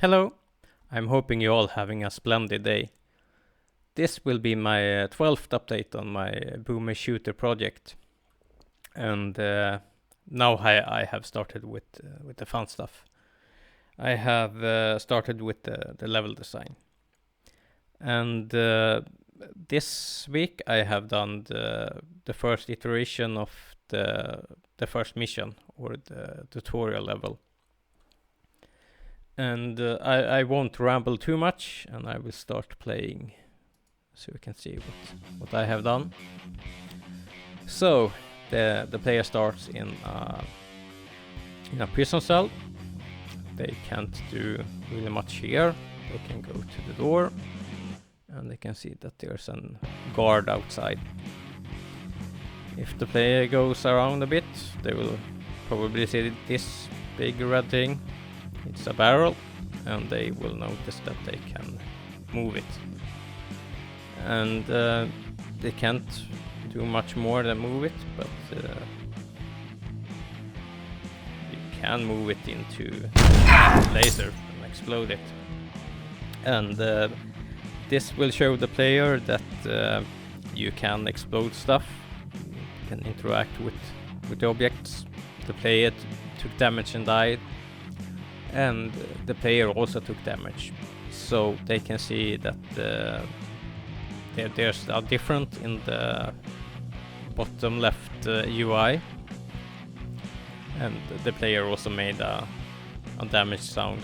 Hello, I'm hoping you all having a splendid day. This will be my 12th update on my boomer shooter project, and now I have started with the fun stuff. I have started with the level design, and this week I have done the first iteration of the first mission or the tutorial level. And I won't ramble too much, and I will start playing so we can see what I have done. So the player starts in a prison cell. They can't do really much here. They can go to the door, and they can see that there's a guard outside. If the player goes around a bit, they will probably see this big red thing. It's a barrel, and they will notice that they can move it. And they can't do much more than move it, but you can move it into laser and explode it. And this will show the player that you can explode stuff, you can interact with the objects. The player took damage and died, and the player also took damage, so they can see that there's a difference in the bottom left UI, and the player also made a damage sound.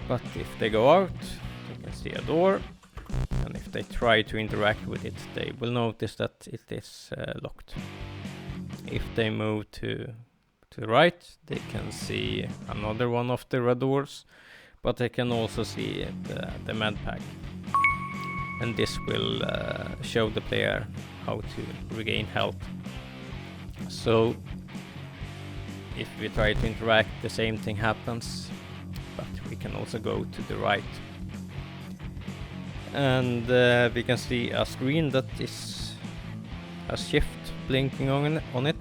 But if they go out, they can see a door, and if they try to interact with it, they will notice that it is locked. If they move to the right, they can see another one of the red doors, but they can also see the med pack, and this will show the player how to regain health. So if we try to interact, the same thing happens, but we can also go to the right, and we can see a screen that has shift blinking on it.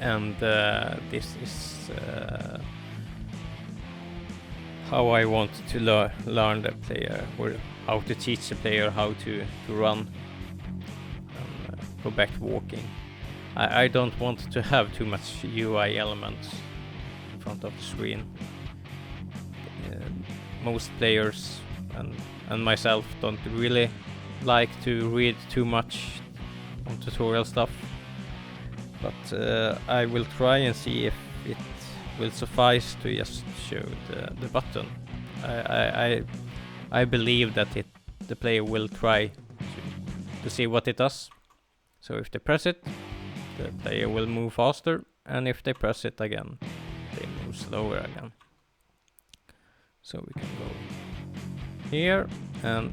And this is how I want to learn the player, or how to teach the player how to run and go back to walking. I don't want to have too much UI elements in front of the screen. Most players and myself don't really like to read too much on tutorial stuff. But I will try and see if it will suffice to just show the button. I believe that the player will try to see what it does. So if they press it, the player will move faster, and if they press it again, they move slower again. So we can go here, and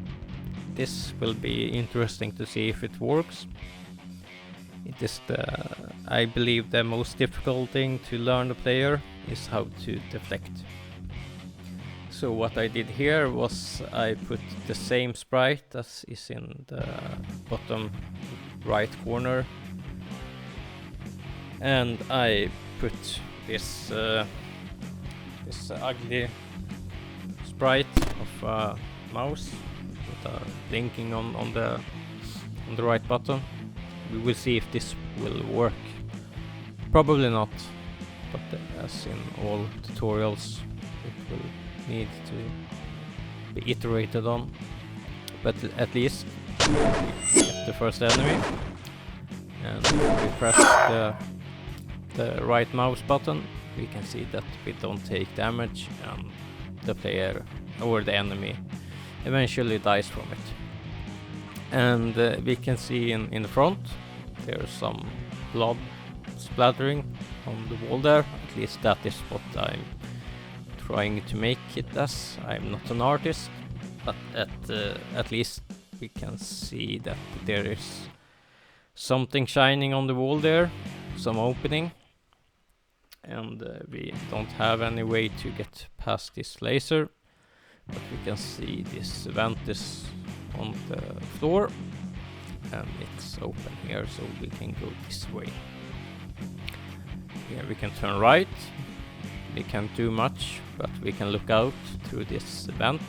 this will be interesting to see if it works. It is I believe the most difficult thing to learn the player is how to deflect. So what I did here was I put the same sprite as is in the bottom right corner, and I put this ugly sprite of a mouse with a blinking on the right button. We will see if this will work. Probably not, but as in all tutorials, it will need to be iterated on. But at least we get the first enemy, and if we press the right mouse button, we can see that we don't take damage, and the player or the enemy eventually dies from it. And we can see in the front there's some blood splattering on the wall there. At least that is what I'm trying to make it as. I'm not an artist, but at least we can see that there is something shining on the wall there, some opening, and we don't have any way to get past this laser, but we can see this vent is on the floor, and it's open here, so we can go this way. Here we can turn right, we can't do much, but we can look out through this vent.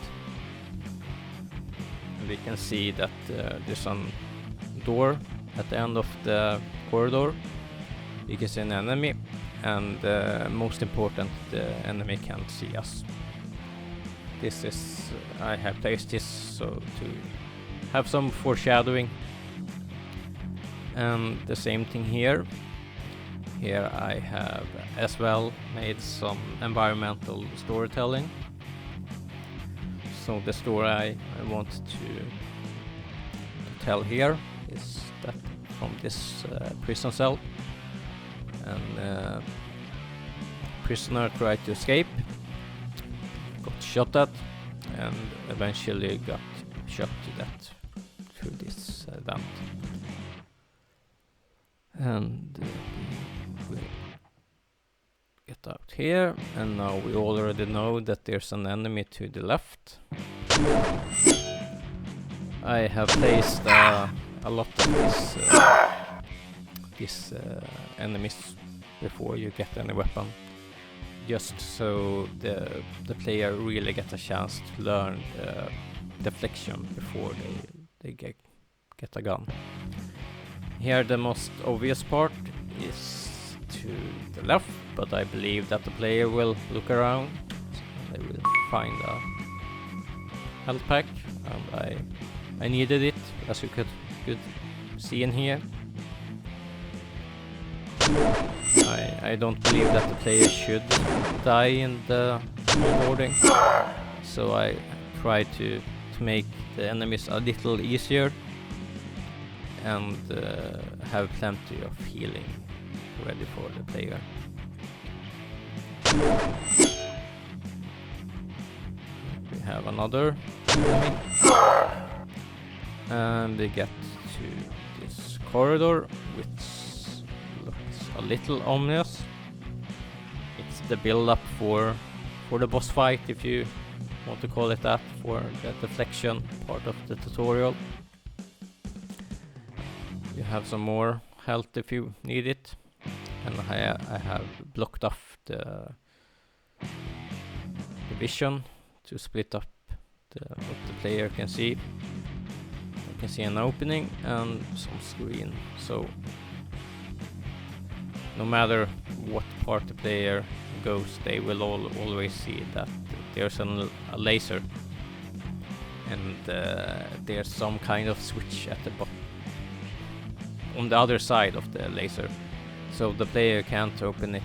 And we can see that there's a door at the end of the corridor. You can see an enemy, and most important, the enemy can't see us. This is, I have placed this so to have some foreshadowing. And the same thing here. Here I have as well made some environmental storytelling. So the story I want to tell here is that from this prison cell, and prisoner tried to escape, got shot at, and eventually got shot to death through this vent. And we get out here, and now we already know that there's an enemy to the left. I have placed a lot of these enemies before you get any weapon, just so the player really gets a chance to learn deflection before they get a gun. Here the most obvious part is to the left, but I believe that the player will look around, so they will find a health pack, and I needed it, as you could see in here. I don't believe that the player should die in the onboarding, so I try to make the enemies a little easier and have plenty of healing ready for the player. We have another enemy, and we get to this corridor, which looks a little ominous. It's the build-up for the boss fight, if you want to call it that, for the deflection part of the tutorial. You have some more health if you need it, and I have blocked off the vision to split up what the player can see. You can see an opening and some screen, so no matter what part the player goes, they will always see that there's a laser, and there's some kind of switch at the bottom on the other side of the laser, so the player can't open it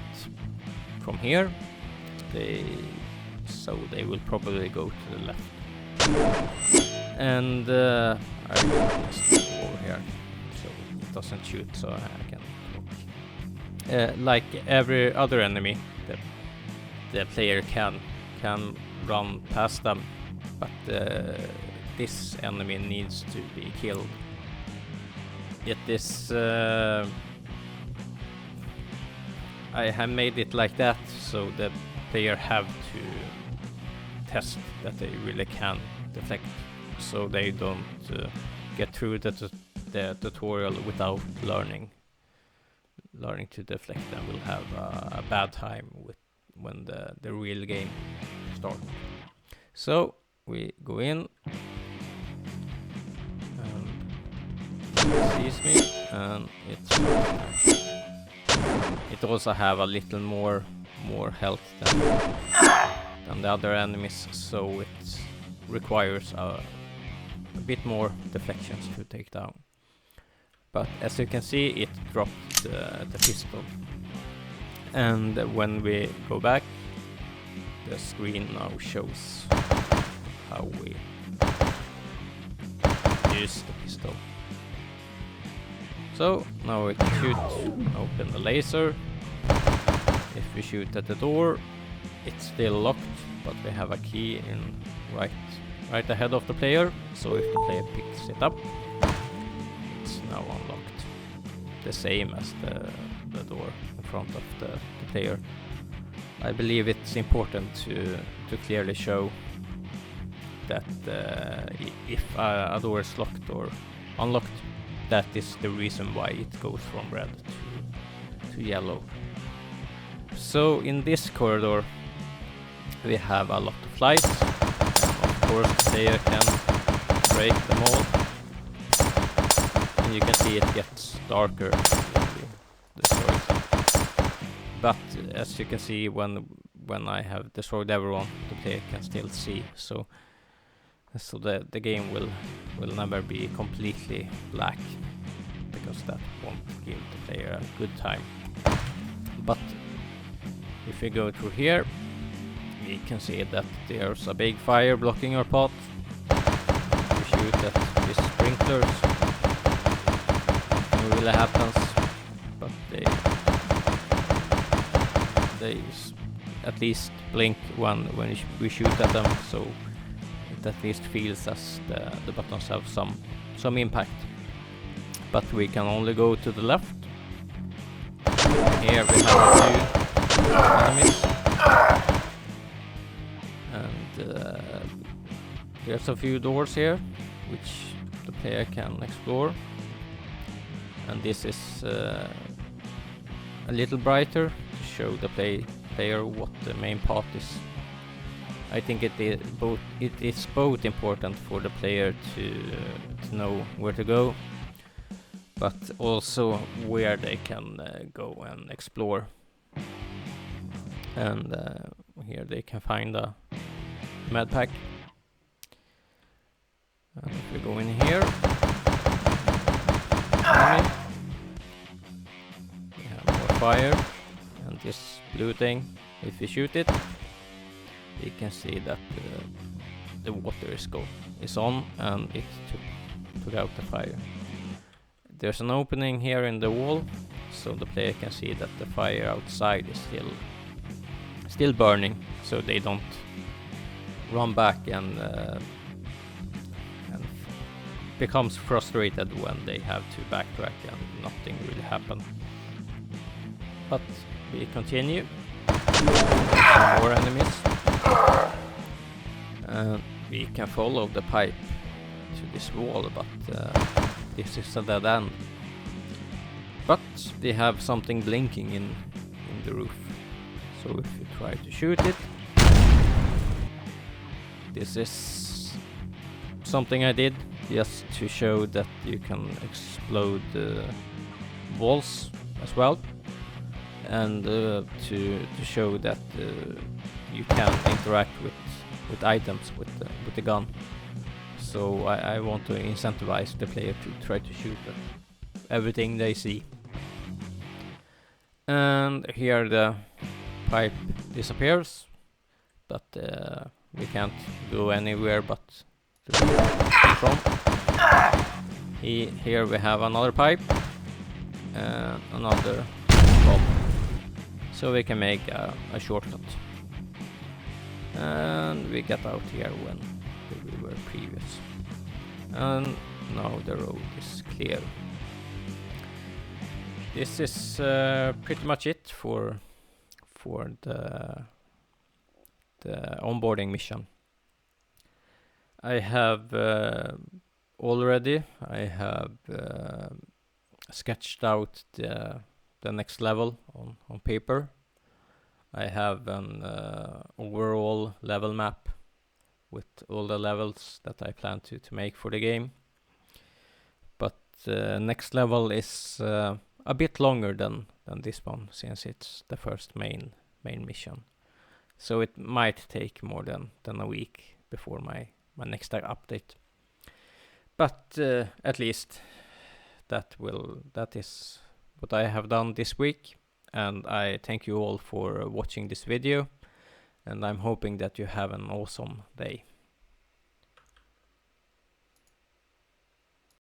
from here. So they will probably go to the left, and I will just go over here so it doesn't shoot, so I can talk. Like every other enemy, the player can run past them, but this enemy needs to be killed. Yet this I have made it like that, so the player have to test that they really can deflect, so they don't get through the tutorial without learning to deflect, and will have a bad time when the real game starts. So we go in, and it sees me, and it also have a little more health than the other enemies, so it requires a bit more deflections to take down. But as you can see, it dropped the pistol, and when we go back, the screen now shows how we use the pistol. So now we can shoot, open the laser. If we shoot at the door, it's still locked, but we have a key in right ahead of the player, so if the player picks it up, it's now unlocked. The same as the door in front of the player. I believe it's important to clearly show that if a door is locked or unlocked, that is the reason why it goes from red to yellow. So in this corridor we have a lot of lights. Of course the player can break them all. And you can see it gets darker when you destroy them. But as you can see, when I have destroyed everyone, the player can still see. So the game will never be completely black, because that won't give the player a good time. But if we go through here, we can see that there's a big fire blocking our path. We shoot at these sprinklers. Nothing really happens, but they at least blink when we shoot at them, so it at least feels as the buttons have some impact. But we can only go to the left. Here we have a few enemies, and there's a few doors here which the player can explore, and this is a little brighter to show the player what the main path is. I think it is both important for the player to know where to go, but also where they can go and explore. And here they can find a med pack. And if we go in here, we have more fire, and this blue thing, if we shoot it, we can see that the water is on, and it took out the fire. There's an opening here in the wall, so the player can see that the fire outside is still burning, so they don't run back and becomes frustrated when they have to backtrack and nothing really happen. But we continue. Some more enemies, and we can follow the pipe to this wall, but this is a dead end. But they have something blinking in the roof, so if you try to shoot it, this is something I did just to show that you can explode walls as well, and to show that you can interact with items with the gun. So I want to incentivize the player to try to shoot at everything they see. And here the pipe disappears, but we can't go anywhere but from. Here we have another pipe and another bomb, so we can make a shortcut. And we get out here when we were previous, and now the road is clear. This is pretty much it for the onboarding mission. I have already sketched out the next level on paper. I have an overall level map with all the levels that I plan to make for the game. But the next level is a bit longer than this one, since it's the first main mission. So it might take more than a week before my next update. But at least that is what I have done this week. And I thank you all for watching this video, and I'm hoping that you have an awesome day.